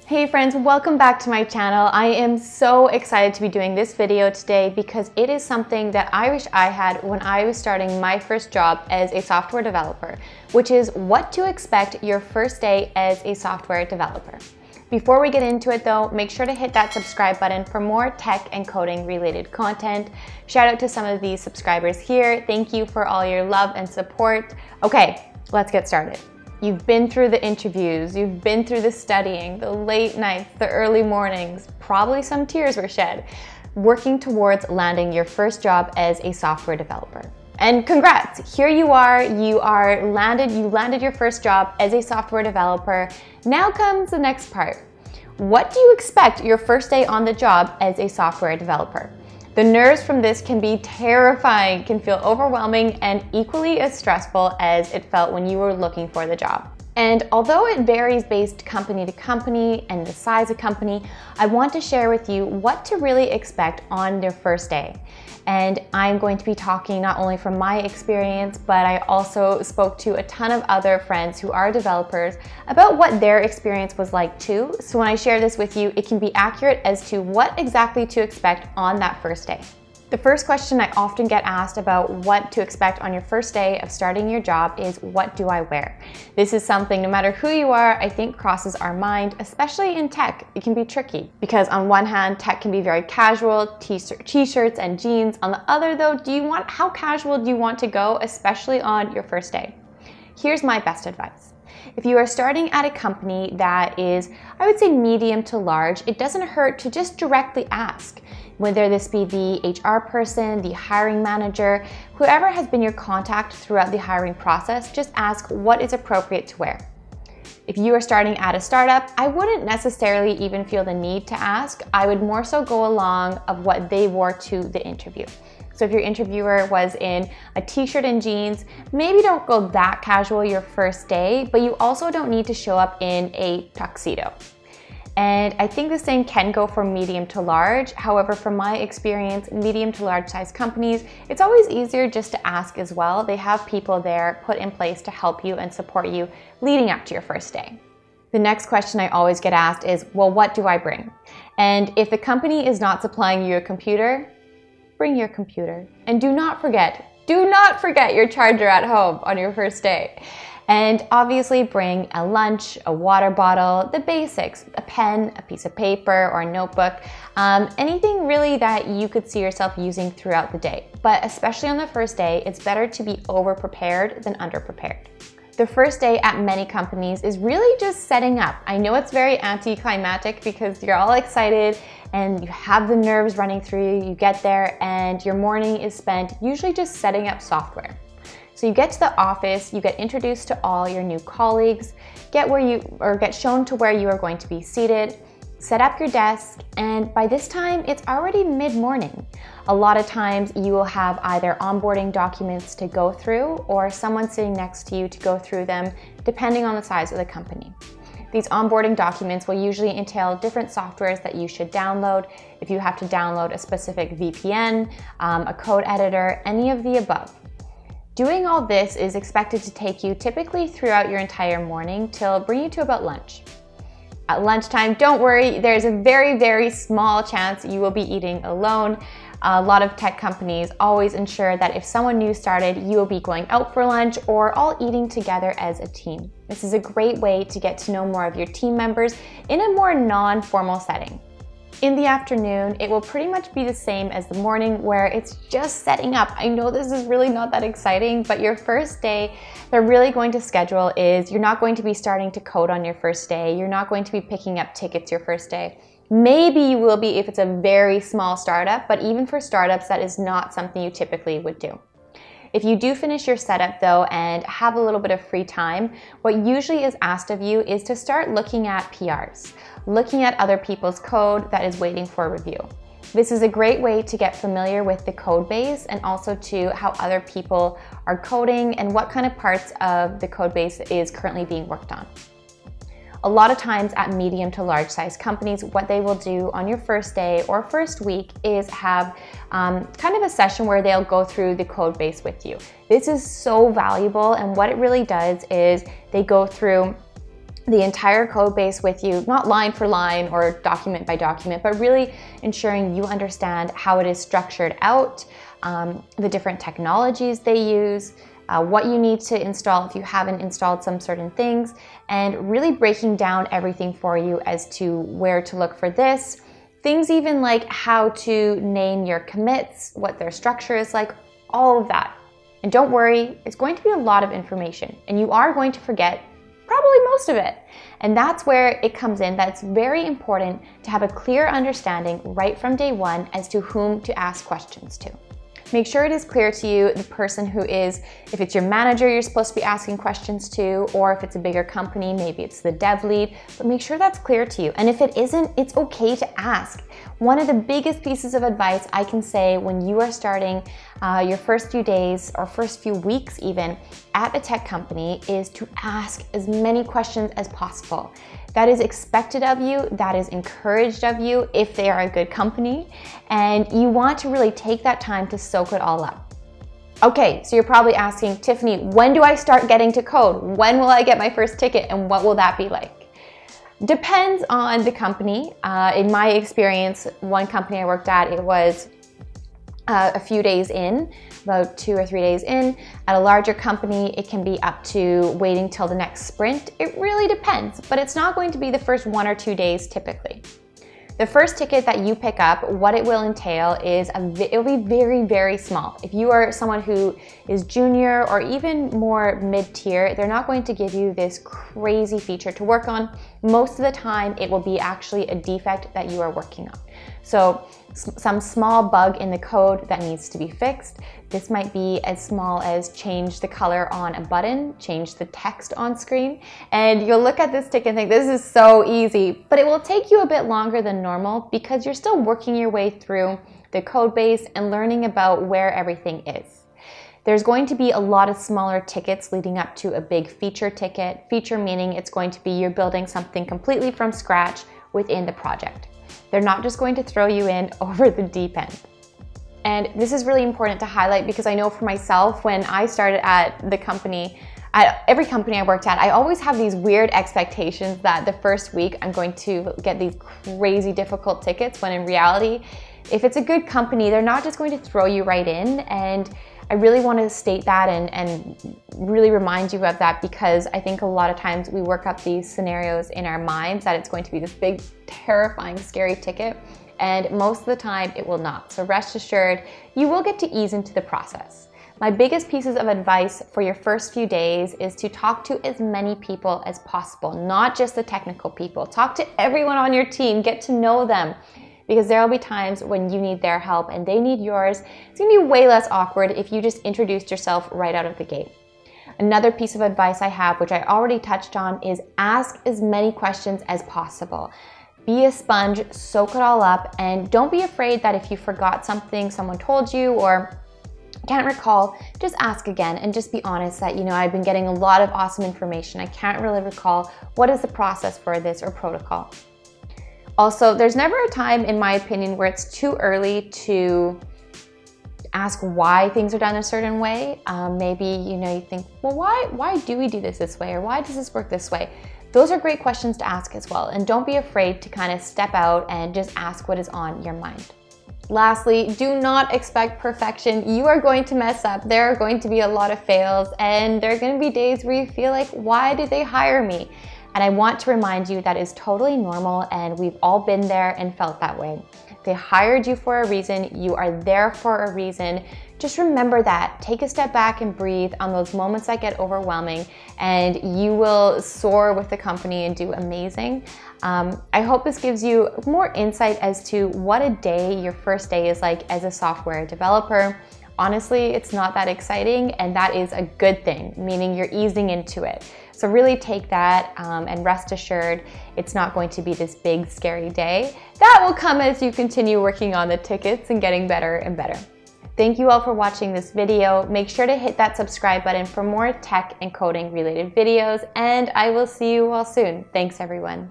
Hey friends, welcome back to my channel. I am so excited to be doing this video today because it is something that I wish I had when I was starting my first job as a software developer, which is what to expect your first day as a software developer. Before we get into it though, make sure to hit that subscribe button for more tech and coding related content. Shout out to some of these subscribers here. Thank you for all your love and support. Okay, let's get started. You've been through the interviews, you've been through the studying, the late nights, the early mornings, probably some tears were shed, working towards landing your first job as a software developer. And congrats, here you are, you landed your first job as a software developer. Now comes the next part. What do you expect your first day on the job as a software developer? The nerves from this can be terrifying, can feel overwhelming, and equally as stressful as it felt when you were looking for the job. And although it varies based company to company and the size of company, I want to share with you what to really expect on your first day. And I'm going to be talking not only from my experience, but I also spoke to a ton of other friends who are developers about what their experience was like too. So when I share this with you, it can be accurate as to what exactly to expect on that first day. The first question I often get asked about what to expect on your first day of starting your job is, what do I wear? This is something, no matter who you are, I think crosses our mind, especially in tech. It can be tricky because on one hand, tech can be very casual, t-shirts and jeans. On the other though, how casual do you want to go, especially on your first day? Here's my best advice. If you are starting at a company that is, I would say, medium to large, it doesn't hurt to just directly ask. Whether this be the HR person, the hiring manager, whoever has been your contact throughout the hiring process, just ask what is appropriate to wear. If you are starting at a startup, I wouldn't necessarily even feel the need to ask. I would more so go along of what they wore to the interview. So if your interviewer was in a t-shirt and jeans, maybe don't go that casual your first day, but you also don't need to show up in a tuxedo. And I think the same can go for medium to large. However, from my experience, medium to large size companies, it's always easier just to ask as well. They have people there put in place to help you and support you leading up to your first day. The next question I always get asked is, well, what do I bring? And if the company is not supplying you a computer, bring your computer. And do not forget your charger at home on your first day. And obviously bring a lunch, a water bottle, the basics, a pen, a piece of paper or a notebook, anything really that you could see yourself using throughout the day. But especially on the first day, it's better to be over-prepared than under-prepared. The first day at many companies is really just setting up. I know it's very anticlimactic because you're all excited and you have the nerves running through you. You get there and your morning is spent usually just setting up software. So you get to the office, you get introduced to all your new colleagues, get shown to where you are going to be seated, set up your desk, and by this time it's already mid-morning. A lot of times you will have either onboarding documents to go through or someone sitting next to you to go through them, depending on the size of the company. These onboarding documents will usually entail different softwares that you should download. If you have to download a specific VPN, a code editor, any of the above. Doing all this is expected to take you typically throughout your entire morning till bring you to about lunch. At lunchtime, don't worry, there's a very, very small chance you will be eating alone. A lot of tech companies always ensure that if someone new started, you will be going out for lunch or all eating together as a team. This is a great way to get to know more of your team members in a more non-formal setting. In the afternoon, it will pretty much be the same as the morning where it's just setting up. I know this is really not that exciting, but your first day, they're really going to schedule is you're not going to be starting to code on your first day. You're not going to be picking up tickets your first day. Maybe you will be if it's a very small startup, but even for startups, that is not something you typically would do. If you do finish your setup though and have a little bit of free time, what usually is asked of you is to start looking at PRs, looking at other people's code that is waiting for review. This is a great way to get familiar with the code base and also to how other people are coding and what kind of parts of the code base is currently being worked on. A lot of times at medium to large size companies, what they will do on your first day or first week is have kind of a session where they'll go through the code base with you. This is so valuable, and what it really does is they go through the entire code base with you, not line for line or document by document, but really ensuring you understand how it is structured out, the different technologies they use, what you need to install if you haven't installed some certain things, and really breaking down everything for you as to where to look for this. Things even like how to name your commits, what their structure is like, all of that. And don't worry, it's going to be a lot of information, and you are going to forget probably most of it. And that's where it comes in, that it's very important to have a clear understanding right from day one as to whom to ask questions to. Make sure it is clear to you the person who is, if it's your manager you're supposed to be asking questions to, or if it's a bigger company, maybe it's the dev lead, but make sure that's clear to you. And if it isn't, it's okay to ask. One of the biggest pieces of advice I can say when you are starting your first few days or first few weeks even at a tech company is to ask as many questions as possible. That is expected of you, that is encouraged of you if they are a good company, and you want to really take that time to soak it all up. Okay, so you're probably asking, Tiffany, when do I start getting to code? When will I get my first ticket, and what will that be like? Depends on the company. In my experience, one company I worked at, it was a few days in, about 2 or 3 days in. At a larger company, it can be up to waiting till the next sprint. It really depends, but it's not going to be the first 1 or 2 days typically. The first ticket that you pick up, what it will entail is it'll be very, very small. If you are someone who is junior or even more mid-tier, they're not going to give you this crazy feature to work on. Most of the time, it will be actually a defect that you are working on. So some small bug in the code that needs to be fixed. This might be as small as change the color on a button, change the text on screen, and you'll look at this ticket and think, this is so easy, but it will take you a bit longer than normal because you're still working your way through the code base and learning about where everything is. There's going to be a lot of smaller tickets leading up to a big feature ticket. Feature meaning it's going to be you're building something completely from scratch within the project. They're not just going to throw you in over the deep end. And this is really important to highlight because I know for myself, when I started at the company, at every company I worked at, I always have these weird expectations that the first week I'm going to get these crazy difficult tickets, when in reality, if it's a good company, they're not just going to throw you right in. And I really want to state that and really remind you of that, because I think a lot of times we work up these scenarios in our minds that it's going to be this big, terrifying, scary ticket, and most of the time it will not. So rest assured, you will get to ease into the process. My biggest pieces of advice for your first few days is to talk to as many people as possible, not just the technical people. Talk to everyone on your team, get to know them, because there will be times when you need their help and they need yours. It's gonna be way less awkward if you just introduced yourself right out of the gate. Another piece of advice I have, which I already touched on, is ask as many questions as possible. Be a sponge, soak it all up, and don't be afraid that if you forgot something someone told you or can't recall, just ask again and just be honest that, I've been getting a lot of awesome information. I can't really recall what is the process for this or protocol. Also, there's never a time, in my opinion, where it's too early to ask why things are done a certain way. Maybe, you think, well, why do we do this way? Or why does this work this way? Those are great questions to ask as well. And don't be afraid to kind of step out and just ask what is on your mind. Lastly, do not expect perfection. You are going to mess up. There are going to be a lot of fails, and there are going to be days where you feel like, why did they hire me? And I want to remind you that is totally normal, and we've all been there and felt that way. They hired you for a reason. You are there for a reason. Just remember that. Take a step back and breathe on those moments that get overwhelming, and you will soar with the company and do amazing. I hope this gives you more insight as to what a day, your first day, is like as a software developer. Honestly, it's not that exciting, and that is a good thing, meaning you're easing into it. So really take that and rest assured it's not going to be this big, scary day. That will come as you continue working on the tickets and getting better and better. Thank you all for watching this video. Make sure to hit that subscribe button for more tech and coding related videos, and I will see you all soon. Thanks, everyone.